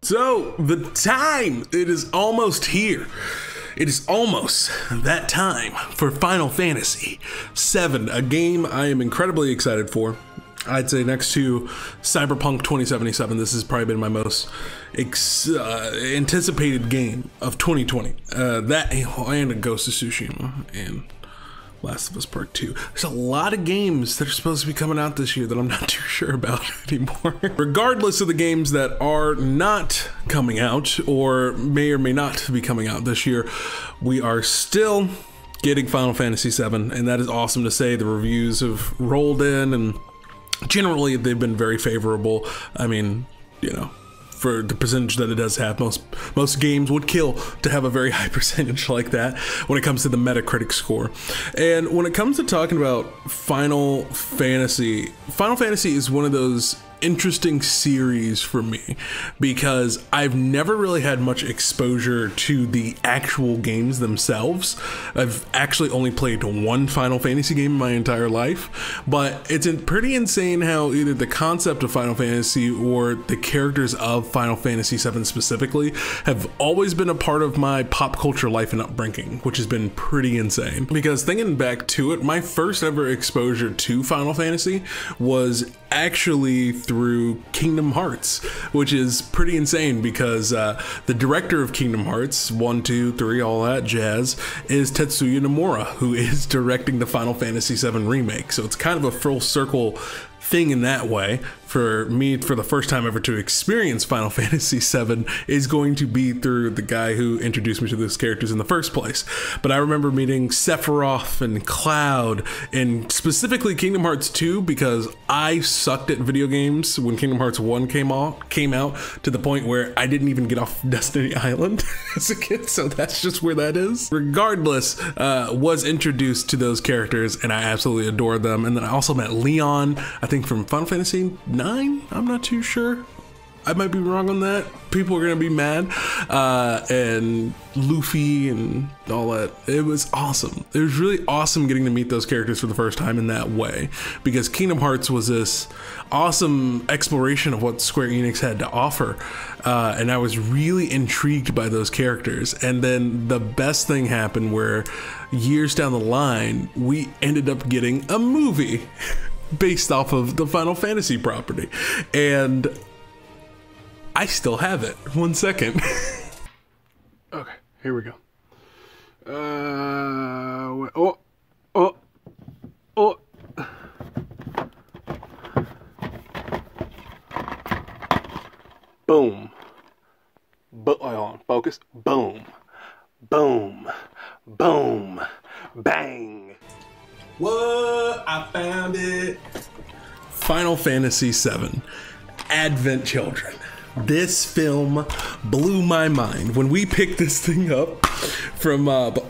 So, the time, it is almost here. It is almost that time for Final Fantasy VII, a game I am incredibly excited for. I'd say next to Cyberpunk 2077, this has probably been my most anticipated game of 2020. That and Ghost of Tsushima and Last of Us Part 2. There's a lot of games that are supposed to be coming out this year that I'm not too sure about anymore. Regardless of the games that are not coming out or may not be coming out this year, we are still getting Final Fantasy VII, and that is awesome to say. The reviews have rolled in, and generally they've been very favorable. I mean, you know, for the percentage that it does have, most games would kill to have a very high percentage like that when it comes to the Metacritic score. And when it comes to talking about Final Fantasy is one of those interesting series for me because I've never really had much exposure to the actual games themselves. I've actually only played one Final Fantasy game in my entire life, but it's pretty insane how either the concept of Final Fantasy or the characters of Final Fantasy VII specifically have always been a part of my pop culture life and upbringing, which has been pretty insane. Because thinking back to it, my first ever exposure to Final Fantasy was actually through Kingdom Hearts, which is pretty insane because the director of Kingdom Hearts 1, 2, 3, all that jazz is Tetsuya Nomura, who is directing the Final Fantasy VII Remake. So it's kind of a full circle thing in that way. For me, for the first time ever to experience Final Fantasy VII is going to be through the guy who introduced me to those characters in the first place. But I remember meeting Sephiroth and Cloud, and specifically Kingdom Hearts 2, because I sucked at video games when Kingdom Hearts 1 came out to the point where I didn't even get off Destiny Island as a kid, so that's just where that is. Regardless, was introduced to those characters, and I absolutely adore them. And then I also met Leon, I think from Final Fantasy 9? I'm not too sure. I might be wrong on that. People are gonna be mad. And Luffy and all that. It was awesome. It was really awesome getting to meet those characters for the first time in that way, because Kingdom Hearts was this awesome exploration of what Square Enix had to offer. And I was really intrigued by those characters. And then the best thing happened where years down the line, we ended up getting a movie based off of the Final Fantasy property, and I still have it. 1 second. Okay, here we go. Boom. Hold on, focus. Boom. Boom. Boom. Bang. What? I found it. Final Fantasy VII, Advent Children. This film blew my mind when we picked this thing up from bro,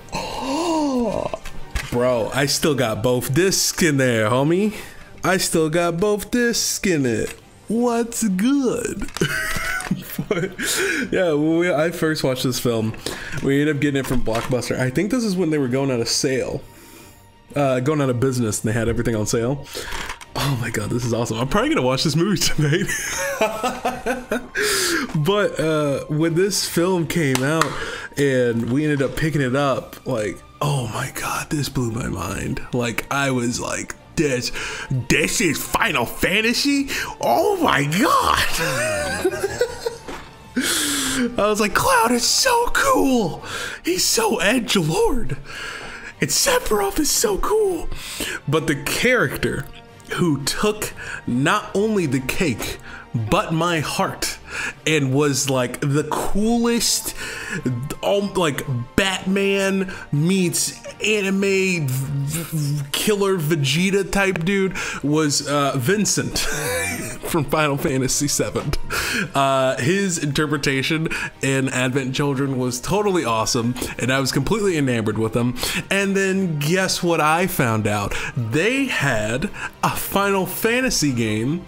I still got both discs in there, homie. I still got both discs in it. What's good? But yeah, when I first watched this film, we ended up getting it from Blockbuster. I think this is when they were going out of sale. Going out of business, and they had everything on sale. Oh my god, this is awesome. I'm probably gonna watch this movie tonight. But when this film came out and we ended up picking it up, like, oh my god, this blew my mind. Like, I was like, this is Final Fantasy? Oh my god. I was like, Cloud is so cool. He's so edgelord. And Sephiroth is so cool. But the character who took not only the cake, but my heart, and was like the coolest, like Batman meets anime killer Vegeta type dude, was Vincent from Final Fantasy VII. His interpretation in Advent Children was totally awesome, and I was completely enamored with him. And then guess what I found out? They had a Final Fantasy game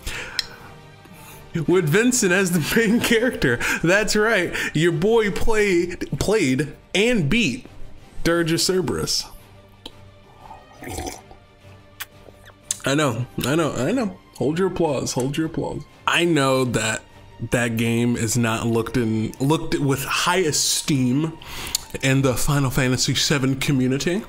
with Vincent as the main character. That's right, your boy played and beat Dirge Cerberus. I know. Hold your applause, hold your applause. I know that that game is not looked at with high esteem in the Final Fantasy VII community.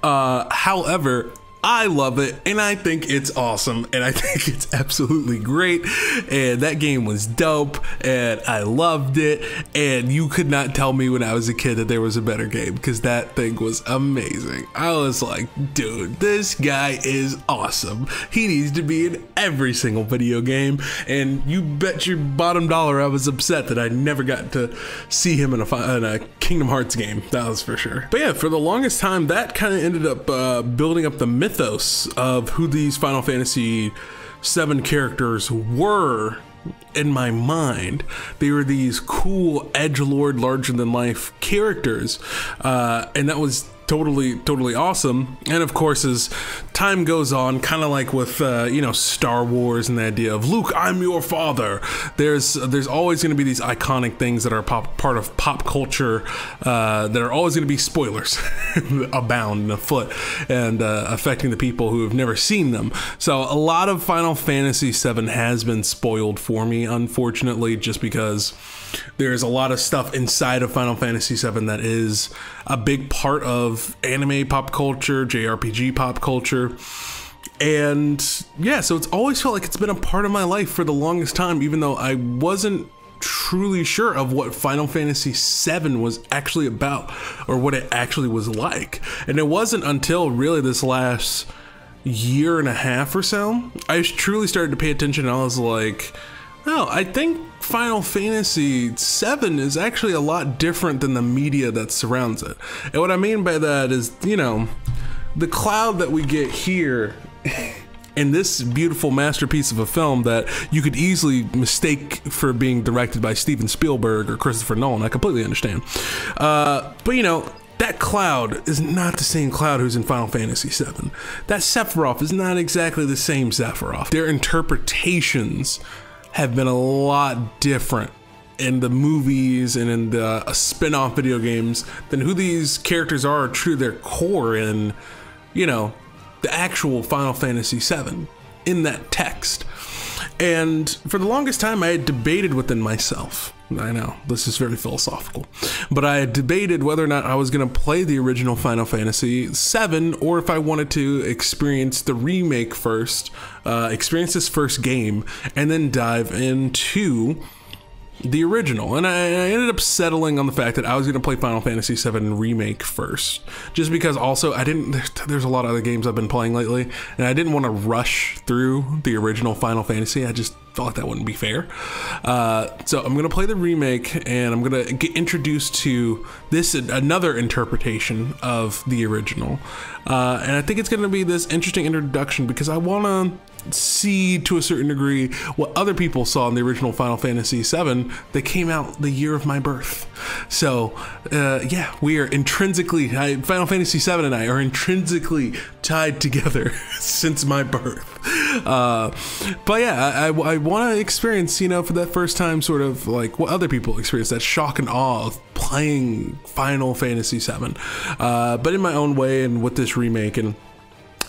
However, I love it, and I think it's awesome, and I think it's absolutely great, and that game was dope, and I loved it, and you could not tell me when I was a kid that there was a better game, because that thing was amazing. I was like, dude, this guy is awesome. He needs to be in every single video game, and you bet your bottom dollar I was upset that I never got to see him in a Kingdom Hearts game, that was for sure. But yeah, for the longest time, that kind of ended up building up the mythos of who these Final Fantasy VII characters were in my mind. They were these cool edgelord, larger-than-life characters, and that was totally awesome. And of course, as time goes on, kind of like with you know, Star Wars and the idea of Luke, I'm your father, there's always going to be these iconic things that are part of pop culture that are always going to be spoilers abound and afoot, and affecting the people who have never seen them. So a lot of Final Fantasy VII has been spoiled for me, unfortunately, just because there's a lot of stuff inside of Final Fantasy VII that is a big part of anime pop culture, JRPG pop culture. And yeah, so it's always felt like it's been a part of my life for the longest time, even though I wasn't truly sure of what Final Fantasy VII was actually about or what it actually was like. And it wasn't until really this last year and a half or so I truly started to pay attention, and I was like, oh, I think Final Fantasy VII is actually a lot different than the media that surrounds it. And what I mean by that is, you know, the cloud that we get here in this beautiful masterpiece of a film that you could easily mistake for being directed by Steven Spielberg or Christopher Nolan, I completely understand. But you know, that cloud is not the same cloud who's in Final Fantasy VII. That Sephiroth is not exactly the same Sephiroth. Their interpretations have been a lot different in the movies and in the spin-off video games than who these characters are true to their core in, you know, the actual Final Fantasy VII, in that text. And for the longest time, I had debated within myself. I know, this is very philosophical, but I had debated whether or not I was going to play the original Final Fantasy VII, or if I wanted to experience the remake first, experience this first game, and then dive into the original. And I ended up settling on the fact that I was going to play Final Fantasy VII Remake first, just because also there's a lot of other games I've been playing lately, and I didn't want to rush through the original Final Fantasy. I just felt like that wouldn't be fair. So I'm gonna play the remake, and I'm gonna get introduced to this, another interpretation of the original, and I think it's gonna be this interesting introduction because I wanna see to a certain degree what other people saw in the original Final Fantasy VII that came out the year of my birth. So yeah, we are intrinsically, Final Fantasy VII and I are intrinsically tied together since my birth. But yeah, I want to experience, you know, for that first time, sort of like what other people experience, that shock and awe of playing Final Fantasy VII, but in my own way and with this remake, and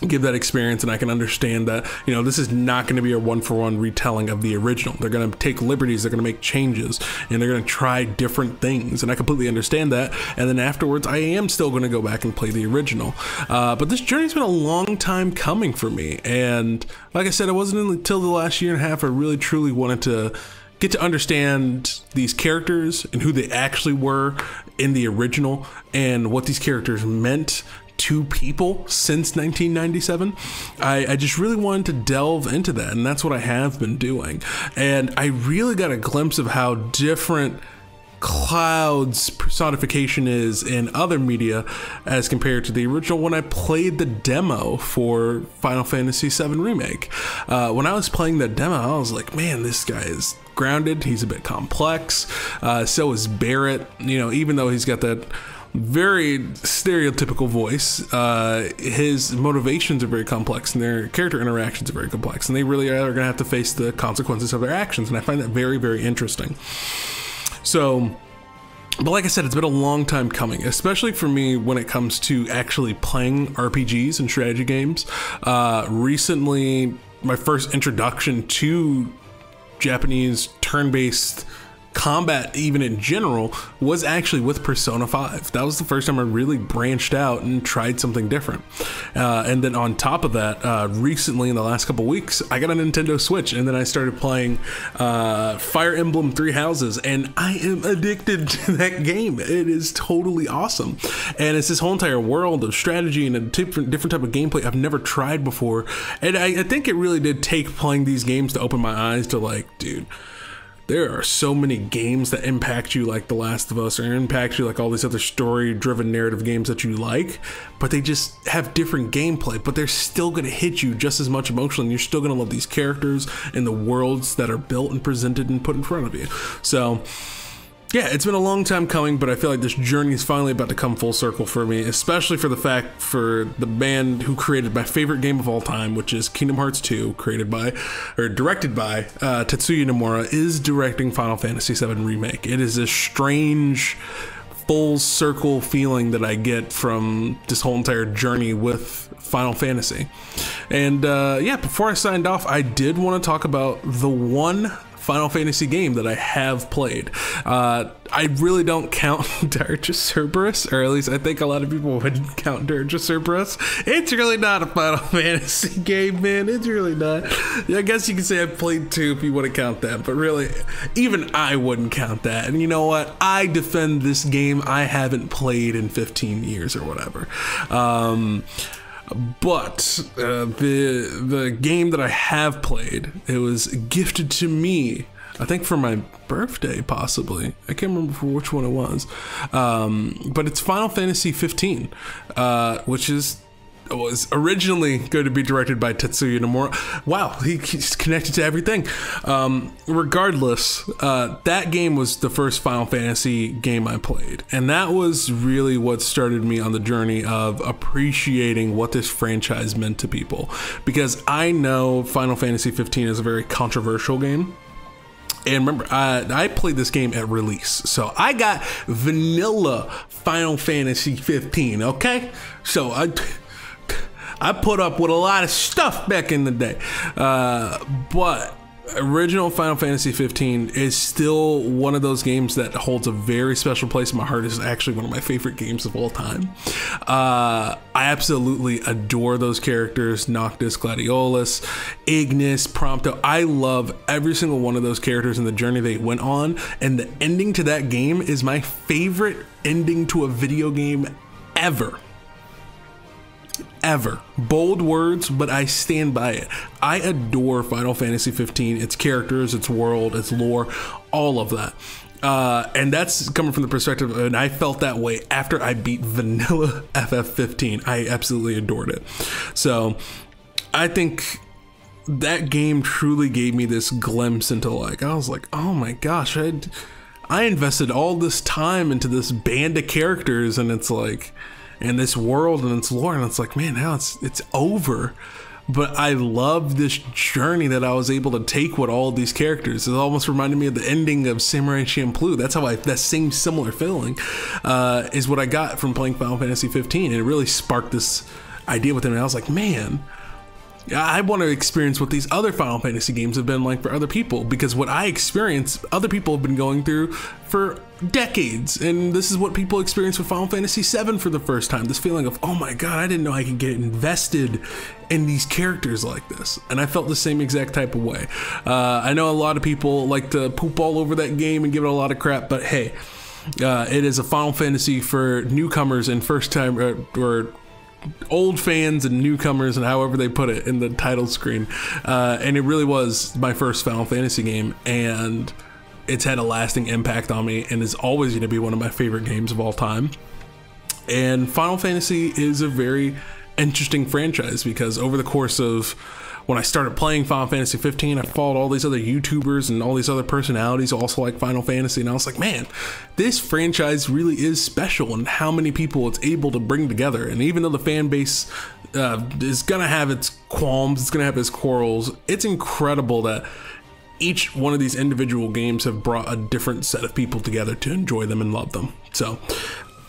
give that experience. And I can understand that, you know, this is not going to be a one-for-one retelling of the original. They're going to take liberties, they're going to make changes, and they're going to try different things, and I completely understand that. And then afterwards, I am still going to go back and play the original. But this journey's been a long time coming for me, and like I said, it wasn't until the last year and a half I really truly wanted to get to understand these characters and who they actually were in the original, and what these characters meant to people since 1997. I just really wanted to delve into that, and that's what I have been doing. And I really got a glimpse of how different Cloud's personification is in other media as compared to the original when I played the demo for Final Fantasy VII Remake. When I was playing the demo, I was like, man, this guy is grounded, he's a bit complex, so is Barrett, you know, even though he's got that very stereotypical voice, his motivations are very complex, and their character interactions are very complex, and they really are gonna have to face the consequences of their actions, and I find that very, very interesting. So, but like I said, it's been a long time coming, especially for me when it comes to actually playing RPGs and strategy games. Recently, my first introduction to Japanese turn-based combat, even in general, was actually with Persona 5. That was the first time I really branched out and tried something different. And then on top of that, recently in the last couple weeks, I got a Nintendo Switch, and then I started playing Fire Emblem Three Houses, and I am addicted to that game. It is totally awesome. And it's this whole entire world of strategy and a different type of gameplay I've never tried before. And I think it really did take playing these games to open my eyes to, like, dude, there are so many games that impact you like The Last of Us, or impact you like all these other story-driven narrative games that you like, but they just have different gameplay, but they're still going to hit you just as much emotionally, and you're still going to love these characters and the worlds that are built and presented and put in front of you. So yeah, it's been a long time coming, but I feel like this journey is finally about to come full circle for me, especially for the fact for the band who created my favorite game of all time, which is Kingdom Hearts 2, directed by Tetsuya Nomura, is directing Final Fantasy VII Remake. It is a strange full circle feeling that I get from this whole entire journey with Final Fantasy. And yeah, before I signed off, I did want to talk about the one Final Fantasy game that I have played. I really don't count Dirge of Cerberus, or at least I think a lot of people would count Dirge of Cerberus. It's really not a Final Fantasy game, man. It's really not. I guess you can say I played 2 if you want to count that, but really, even I wouldn't count that. And you know what? I defend this game I haven't played in 15 years or whatever. But the game that I have played, it was gifted to me, I think for my birthday, possibly. I can't remember for which one it was. But it's Final Fantasy XV, which was originally going to be directed by Tetsuya Nomura. Wow, he's connected to everything. Regardless, that game was the first Final Fantasy game I played, and that was really what started me on the journey of appreciating what this franchise meant to people, because I know Final Fantasy XV is a very controversial game. And remember, I played this game at release, so I got vanilla Final Fantasy 15, okay? So I put up with a lot of stuff back in the day, but original Final Fantasy 15 is still one of those games that holds a very special place in my heart. It's actually one of my favorite games of all time. I absolutely adore those characters: Noctis, Gladiolus, Ignis, Prompto. I love every single one of those characters and the journey they went on, and the ending to that game is my favorite ending to a video game ever. Ever. Bold words, but I stand by it. I adore Final Fantasy 15, its characters, its world, its lore, all of that. And that's coming from the perspective, and I felt that way after I beat vanilla FF15. I absolutely adored it. So I think that game truly gave me this glimpse into, like, I was like, oh my gosh, I invested all this time into this band of characters, and it's like, and this world and its lore, and it's like, man, now it's over. But I love this journey that I was able to take with all of these characters. It almost reminded me of the ending of Samurai Champloo. That's how that same similar feeling is what I got from playing Final Fantasy 15. And it really sparked this idea within me. I was like, man, I want to experience what these other Final Fantasy games have been like for other people, because what I experienced, other people have been going through for decades, and this is what people experience with Final Fantasy VII for the first time. This feeling of, oh my god, I didn't know I could get invested in these characters like this, and I felt the same exact type of way. I know a lot of people like to poop all over that game and give it a lot of crap, but hey, it is a Final Fantasy for newcomers and first time or old fans and newcomers, and however they put it in the title screen. And it really was my first Final Fantasy game, and it's had a lasting impact on me and is always going to be one of my favorite games of all time. And Final Fantasy is a very interesting franchise, because over the course of when I started playing Final Fantasy 15, I followed all these other YouTubers and all these other personalities also like Final Fantasy, and I was like, man, this franchise really is special, and how many people it's able to bring together. And even though the fan base is gonna have its qualms, it's gonna have its quarrels, it's incredible that each one of these individual games have brought a different set of people together to enjoy them and love them. So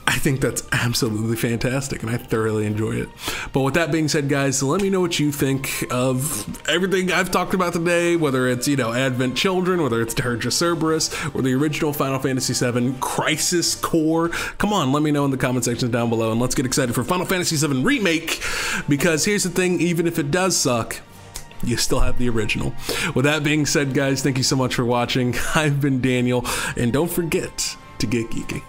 I think that's absolutely fantastic, and I thoroughly enjoy it. But with that being said, guys, let me know what you think of everything I've talked about today, whether it's, you know, Advent Children, whether it's Dirge Cerberus, or the original Final Fantasy VII Crisis Core. Come on, let me know in the comment sections down below, and let's get excited for Final Fantasy VII Remake, because here's the thing, even if it does suck, you still have the original. With that being said, guys, thank you so much for watching. I've been Daniel, and don't forget to get geeky.